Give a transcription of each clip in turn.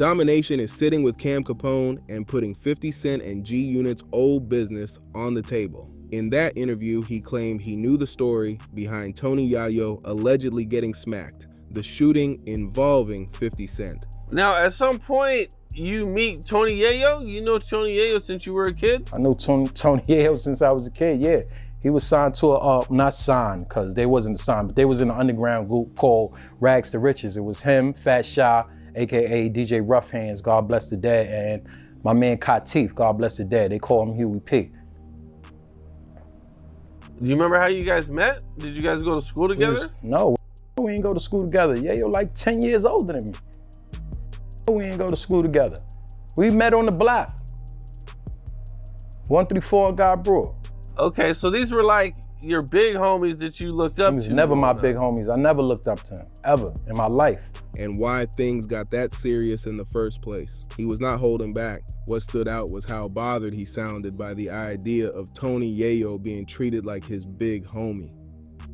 Domination is sitting with Cam Capone and putting 50 Cent and G-Unit's old business on the table. In that interview, he claimed he knew the story behind Tony Yayo allegedly getting smacked, the shooting involving 50 Cent. Now, at some point, you meet Tony Yayo? You know Tony Yayo since you were a kid? I know Tony Yayo since I was a kid, yeah. He was signed to not signed, because they wasn't signed, but they was in an underground group called Rags to Riches. It was him, Fat Shy, AKA DJ Rough Hands, God bless the dead, and my man Katif, God bless the dead. They call him Huey P. Do you remember how you guys met? Did you guys go to school together? No, we ain't go to school together. Yayo like 10 years older than me. We ain't go to school together. We met on the block. 134 God Brewer. Okay, so these were like your big homies that you looked up to. He was never my big homies. I never looked up to him, ever, in my life. And why things got that serious in the first place. He was not holding back. What stood out was how bothered he sounded by the idea of Tony Yayo being treated like his big homie.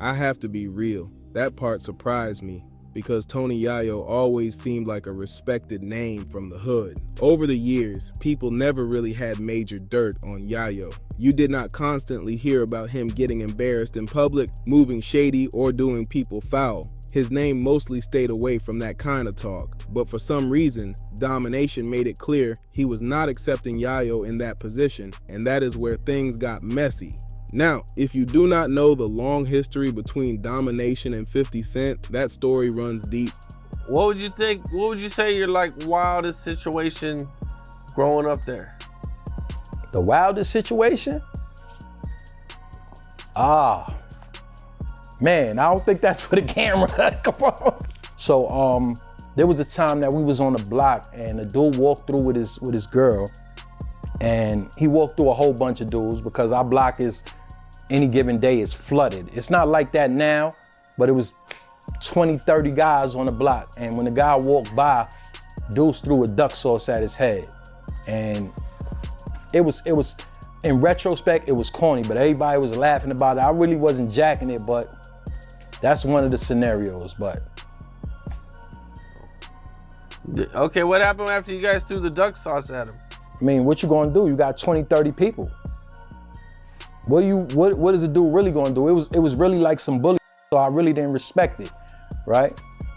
I have to be real, that part surprised me, because Tony Yayo always seemed like a respected name from the hood. Over the years, people never really had major dirt on Yayo. You did not constantly hear about him getting embarrassed in public, moving shady, or doing people foul. His name mostly stayed away from that kind of talk, but for some reason, Domination made it clear he was not accepting Yayo in that position, and that is where things got messy. Now, if you do not know the long history between Domination and 50 Cent, that story runs deep. What would you think, what would you say your like wildest situation growing up there? The wildest situation? Man, I don't think that's for the camera. Come on. So there was a time that we was on the block and a dude walked through with his girl, and he walked through a whole bunch of dudes because our block is, any given day is flooded. It's not like that now, but it was 20, 30 guys on the block. And when the guy walked by, dudes threw a duck sauce at his head. And it was, in retrospect, it was corny, but everybody was laughing about it. I really wasn't jacking it, but that's one of the scenarios, but. Okay, what happened after you guys threw the duck sauce at him? I mean, what you gonna do? You got 20, 30 people. What is a dude really gonna do? It was really like some bully, so I really didn't respect it, right?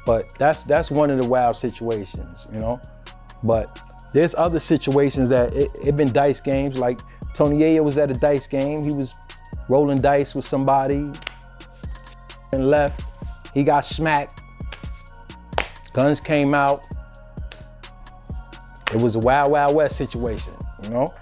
But that's one of the wild situations, you know? But there's other situations that it been dice games, like Tony Yayo was at a dice game. He was rolling dice with somebody and left. He got smacked. Guns came out. It was a Wild Wild West situation, you know?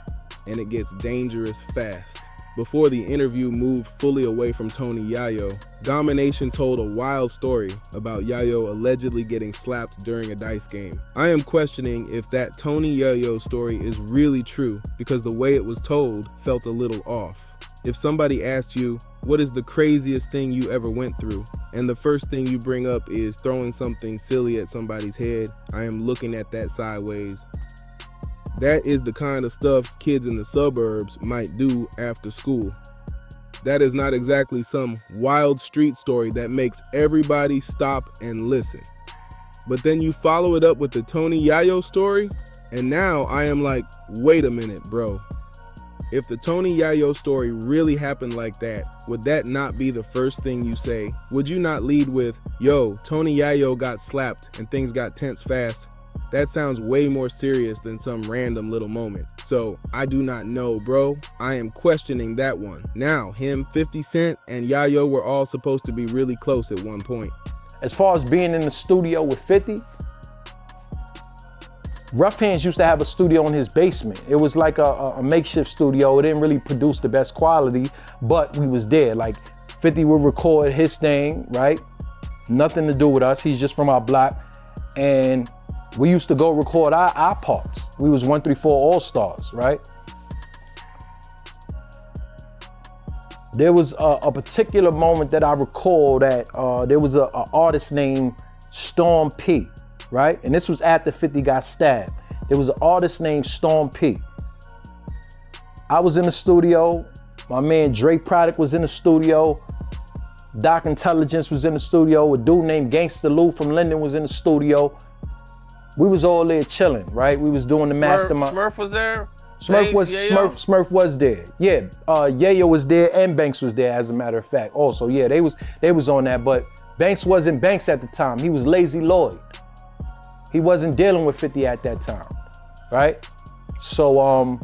And it gets dangerous fast. Before the interview moved fully away from Tony Yayo, Domination told a wild story about Yayo allegedly getting slapped during a dice game. I am questioning if that Tony Yayo story is really true because the way it was told felt a little off. If somebody asked you, what is the craziest thing you ever went through? And the first thing you bring up is throwing something silly at somebody's head, I am looking at that sideways. That is the kind of stuff kids in the suburbs might do after school. That is not exactly some wild street story that makes everybody stop and listen. But then you follow it up with the Tony Yayo story, and now I am like, wait a minute, bro. If the Tony Yayo story really happened like that, would that not be the first thing you say? Would you not lead with, yo, Tony Yayo got slapped and things got tense fast? That sounds way more serious than some random little moment. So I do not know, bro. I am questioning that one. Now, him, 50 Cent, and Yayo were all supposed to be really close at one point. As far as being in the studio with 50, Rough Hands used to have a studio in his basement. It was like a makeshift studio. It didn't really produce the best quality, but we was there. Like 50 would record his thing, right? Nothing to do with us. He's just from our block. And we used to go record our parts. We was 134 All-Stars, right? There was a particular moment that I recall that there was an artist named Storm P, right? And this was after 50 got stabbed. There was an artist named Storm P. I was in the studio. My man Dre Product was in the studio. Doc Intelligence was in the studio. A dude named Gangsta Lou from Linden was in the studio. We was all there chilling, right? We was doing the mastermind. Smurf was there? Smurf was there. Yeah, Yayo was there and Banks was there, as a matter of fact. Also, yeah, they was on that, but Banks wasn't Banks at the time. He was Lazy Lloyd. He wasn't dealing with 50 at that time, right? So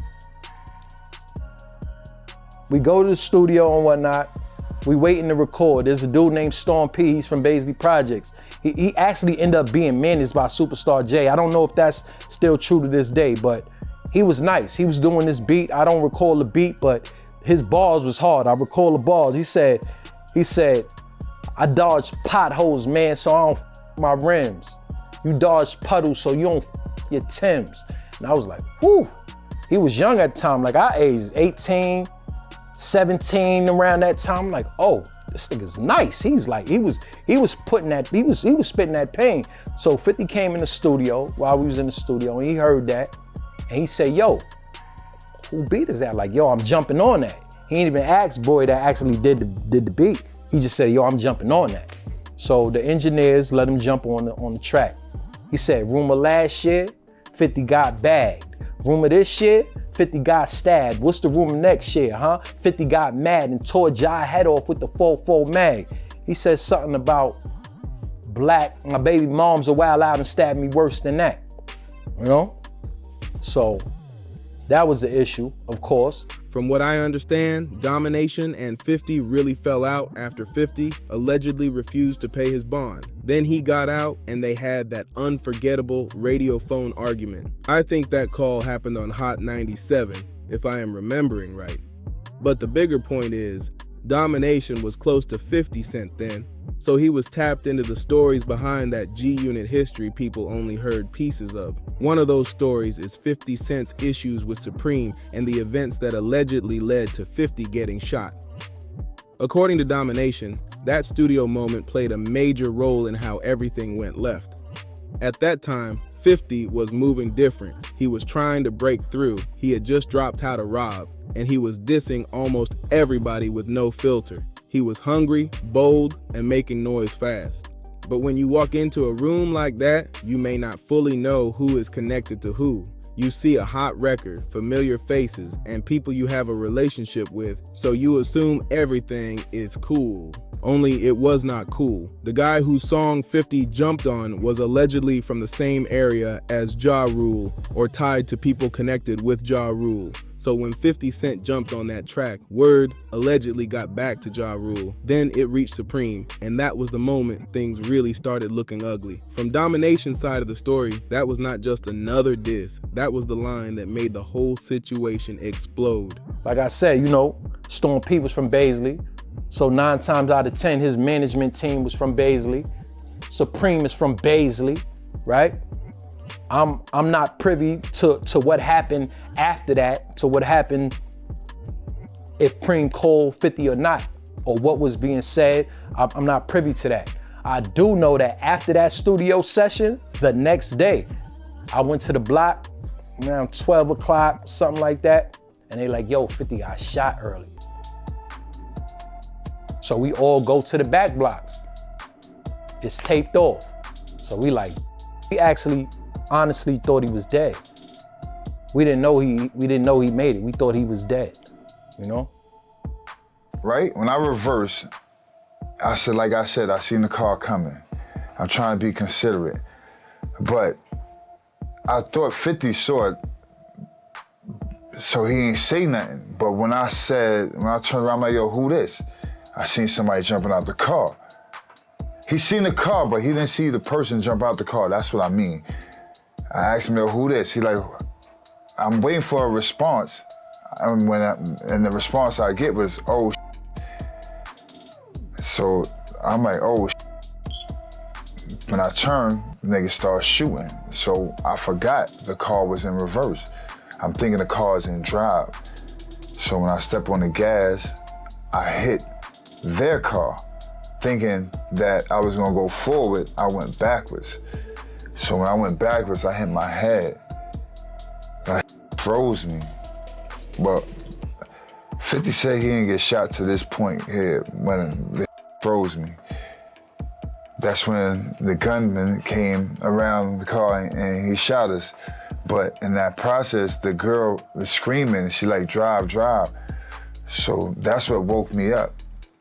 we go to the studio and whatnot. We waiting to record. There's a dude named Storm P. He's from Baisley Projects. He actually ended up being managed by Superstar J. I don't know if that's still true to this day, but he was nice. He was doing this beat. I don't recall the beat, but his bars was hard. I recall the bars. He said, I dodge potholes, man, so I don't my rims. You dodge puddles, so you don't your Timbs. And I was like, whew. He was young at the time, like our age, 18, 17, around that time. I'm like, oh, this nigga's nice. He's like, he was putting that, he was spitting that pain. So 50 came in the studio while we was in the studio, and he heard that. And he said, yo, who beat is that? Like, yo, I'm jumping on that. He ain't even asked boy that actually did the beat. He just said, yo, I'm jumping on that. So the engineers let him jump on the track. He said, rumor last year, 50 got bagged. Rumor this year, 50 got stabbed. What's the rumor next year, huh? 50 got mad and tore Jai head off with the 4-4 mag. He said something about black, my baby mom's a wild out and stabbed me worse than that, you know? So that was the issue, of course. From what I understand, Domination and 50 really fell out after 50 allegedly refused to pay his bond. Then he got out and they had that unforgettable radio phone argument. I think that call happened on Hot 97, if I am remembering right. But the bigger point is, Domination was close to 50 Cent then, so he was tapped into the stories behind that G-Unit history people only heard pieces of. One of those stories is 50 Cent's issues with Supreme and the events that allegedly led to 50 getting shot. According to Domination, that studio moment played a major role in how everything went left. At that time, 50 was moving different. He was trying to break through. He had just dropped How to Rob, and he was dissing almost everybody with no filter. He was hungry, bold, and making noise fast. But when you walk into a room like that, you may not fully know who is connected to who. You see a hot record, familiar faces, and people you have a relationship with, so you assume everything is cool. Only it was not cool. The guy whose song 50 jumped on was allegedly from the same area as Ja Rule, or tied to people connected with Ja Rule. So when 50 Cent jumped on that track, word allegedly got back to Ja Rule. Then it reached Supreme, and that was the moment things really started looking ugly. From Domination's side of the story, that was not just another diss. That was the line that made the whole situation explode. Like I said, you know, Storm P was from Baisley. So 9 times out of 10, his management team was from Baisley. Supreme is from Baisley, right? I'm not privy to what happened after that, to what happened if Preem called 50 or not, or what was being said. I'm not privy to that. I do know that after that studio session, the next day, I went to the block around 12 o'clock, something like that, and they like, yo, 50 got shot early. So we all go to the back blocks. It's taped off. So we actually honestly thought he was dead. We didn't know he made it. We thought he was dead, you know? Right, when I reversed, I said, I seen the car coming. I'm trying to be considerate. But I thought 50 saw it, so he ain't say nothing. But when I turned around, I'm like, yo, who this? I seen somebody jumping out the car. He seen the car, but he didn't see the person jump out the car. That's what I mean. I asked him, yo, who this? He like, I'm waiting for a response. And the response I get was, oh, so I'm like, oh, when I turned, niggas started shooting. So I forgot the car was in reverse. I'm thinking the car's in drive. So when I step on the gas, I hit their car. Thinking that I was gonna go forward, I went backwards. So when I went backwards, I hit my head. That froze me. But 50 said he didn't get shot to this point here when it froze me. that's when the gunman came around the car and he shot us. But in that process, the girl was screaming. She like, drive, drive. So that's what woke me up.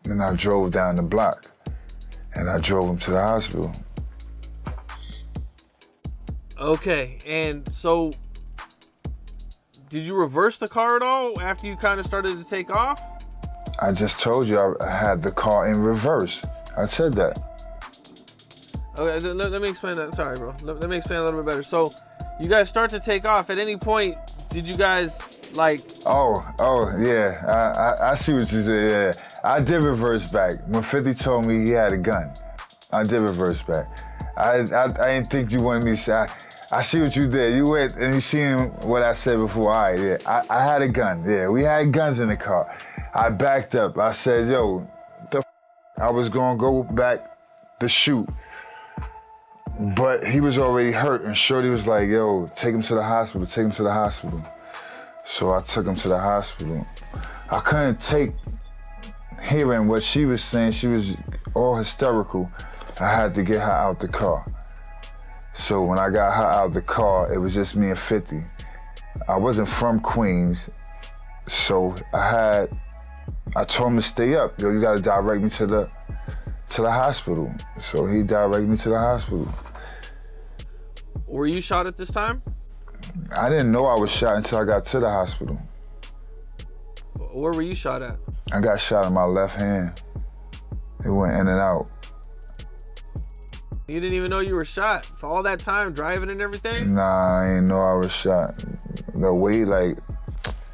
And I drove down the block and I drove him to the hospital. Okay, and so did you reverse the car at all after you kind of started to take off? I just told you I had the car in reverse. I said that. Okay, let me explain that. Sorry, bro. Let me explain a little bit better. So you guys start to take off. At any point, did you guys like... Oh, yeah. I see what you said, yeah. I did reverse back. When 50 told me he had a gun, I did reverse back. I didn't think you wanted me to say... I see what you did. You went and you seen what I said before. All right, yeah. I had a gun. Yeah, we had guns in the car. I backed up. I said, yo, I was gonna go back to shoot. But he was already hurt, and Shorty was like, yo, take him to the hospital, take him to the hospital. So I took him to the hospital. I couldn't take hearing what she was saying. She was all hysterical. I had to get her out the car. So when I got her out of the car, it was just me and 50. I wasn't from Queens, so I told him to stay up. Yo, you gotta direct me to the hospital. So he directed me to the hospital. Were you shot at this time? I didn't know I was shot until I got to the hospital. Where were you shot at? I got shot in my left hand. It went in and out. You didn't even know you were shot for all that time driving and everything? Nah, I didn't know I was shot. The way, like,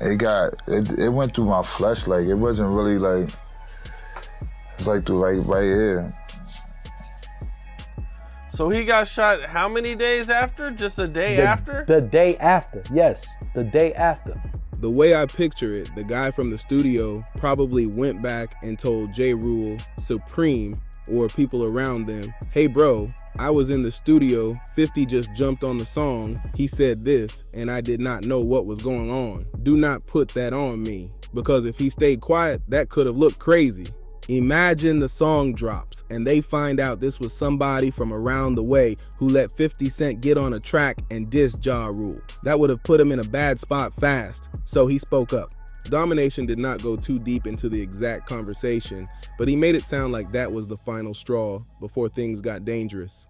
it went through my flesh. Like, it wasn't really like, it's like through right here. So he got shot how many days after? Just a day after? The day after, yes, the day after. The way I picture it, the guy from the studio probably went back and told J. Rule, Supreme, or people around them, hey bro, I was in the studio, 50 just jumped on the song, he said this, and I did not know what was going on. Do not put that on me, because if he stayed quiet, that could have looked crazy. Imagine the song drops, and they find out this was somebody from around the way who let 50 Cent get on a track and diss Ja Rule. That would have put him in a bad spot fast, so he spoke up. Domination did not go too deep into the exact conversation, but he made it sound like that was the final straw before things got dangerous.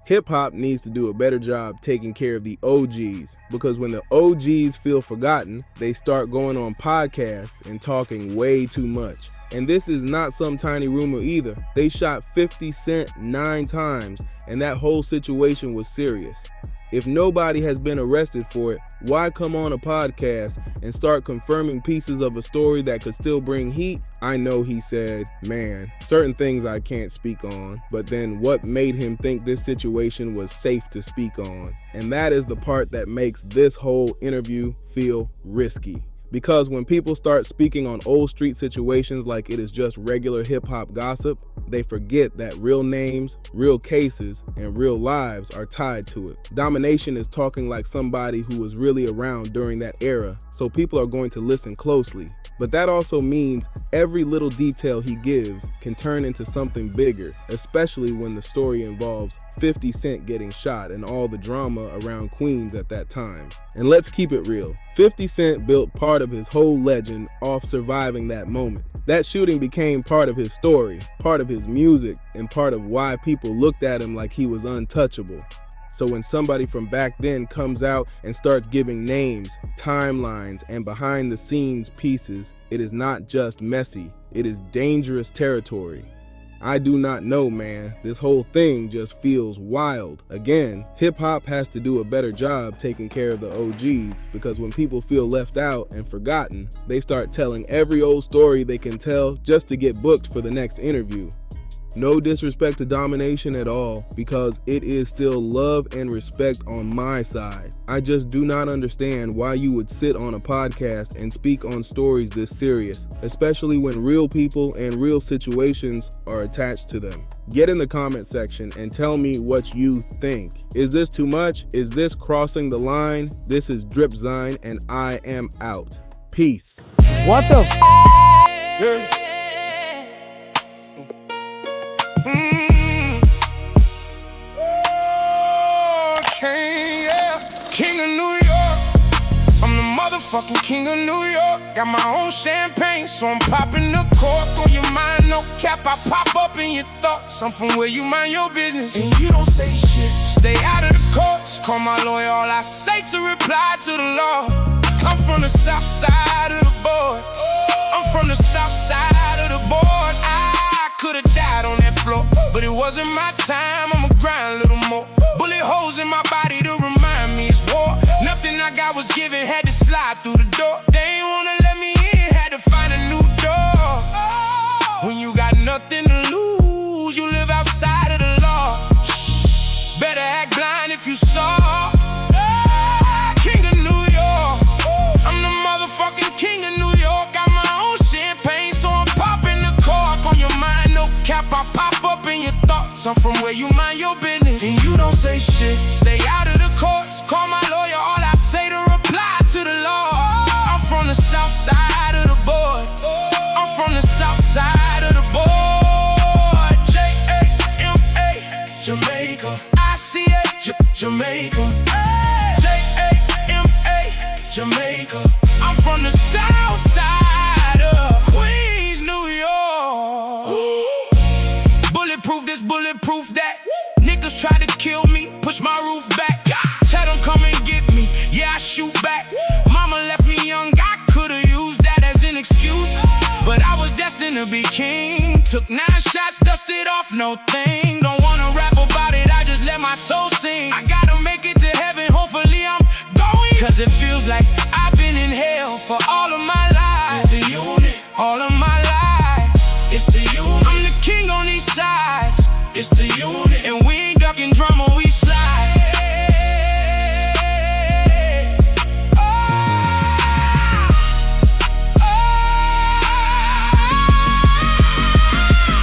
Hip-hop needs to do a better job taking care of the OGs, because when the OGs feel forgotten, they start going on podcasts and talking way too much. And this is not some tiny rumor either. They shot 50 Cent 9 times, and that whole situation was serious. If nobody has been arrested for it, why come on a podcast and start confirming pieces of a story that could still bring heat? I know he said, man, certain things I can't speak on, but then what made him think this situation was safe to speak on? And that is the part that makes this whole interview feel risky. Because when people start speaking on old street situations like it is just regular hip-hop gossip, they forget that real names, real cases, and real lives are tied to it. Domination is talking like somebody who was really around during that era, so people are going to listen closely. But that also means every little detail he gives can turn into something bigger, especially when the story involves 50 Cent getting shot and all the drama around Queens at that time. And let's keep it real, 50 Cent built part of his whole legend off surviving that moment. That shooting became part of his story, part of his music, and part of why people looked at him like he was untouchable. So when somebody from back then comes out and starts giving names, timelines, and behind the scenes pieces, it is not just messy, it is dangerous territory. I do not know, man. This whole thing just feels wild. Again, hip-hop has to do a better job taking care of the OGs, because when people feel left out and forgotten, they start telling every old story they can tell just to get booked for the next interview. No disrespect to Domination at all, because it is still love and respect on my side. I just do not understand why you would sit on a podcast and speak on stories this serious, especially when real people and real situations are attached to them. Get in the comment section and tell me what you think. Is this too much? Is this crossing the line? This is Dripzine, and I am out. Peace. What the Yeah. York. I'm the motherfucking king of New York. Got my own champagne, so I'm popping the cork. On your mind, no cap, I pop up in your thoughts. I'm from where you mind your business and you don't say shit. Stay out of the courts, call my lawyer. All I say to reply to the law. I'm from the south side of the board. I'm from the south side of the board. I could've died on that floor, but it wasn't my time. I'ma grind a little more. Bullet holes in my body to remind me it's war. Nothing I got was given, had to slide through the door. They ain't wanna let me in, had to find a new door. When you got nothing to lose, you live outside of the law. Better act blind if you saw. King of New York. I'm the motherfucking king of New York. Got my own champagne, so I'm popping the cork. On your mind, no cap, I pop up in your thoughts. I'm from where you mind your business and you don't say shit. Stay out of the courts, call my lawyer. All I say to reply to the law. I'm from the south side of the board. I'm from the south side of the board. J-A-M-A, Jamaica. I-C-A, Jamaica. J-A-M-A, Jamaica. I'm from the south side of Queens, New York. Bulletproof this, bulletproof that. Niggas try to kill me, push my roof back. Tell them come and get me, yeah I shoot back. Mama left me young, I could've used that as an excuse, but I was destined to be king. Took 9 shots, dusted off, no thing. Don't wanna rap about it, I just let my soul sing. I gotta make it to heaven, hopefully I'm going, cause it feels like I've been in hell for all of my life. It's the unit, all of my life. It's the unit, I'm the king on these sides. It's the unit, and we ain't ducking drama, we slide.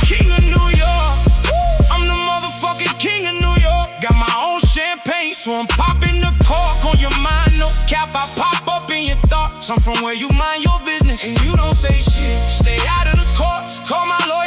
King of New York, I'm the motherfucking king of New York. Got my own champagne, so I'm popping the cork. On your mind, no cap, I pop up in your thoughts. I'm from where you mind your business and you don't say shit. Stay out of the courts, call my lawyer.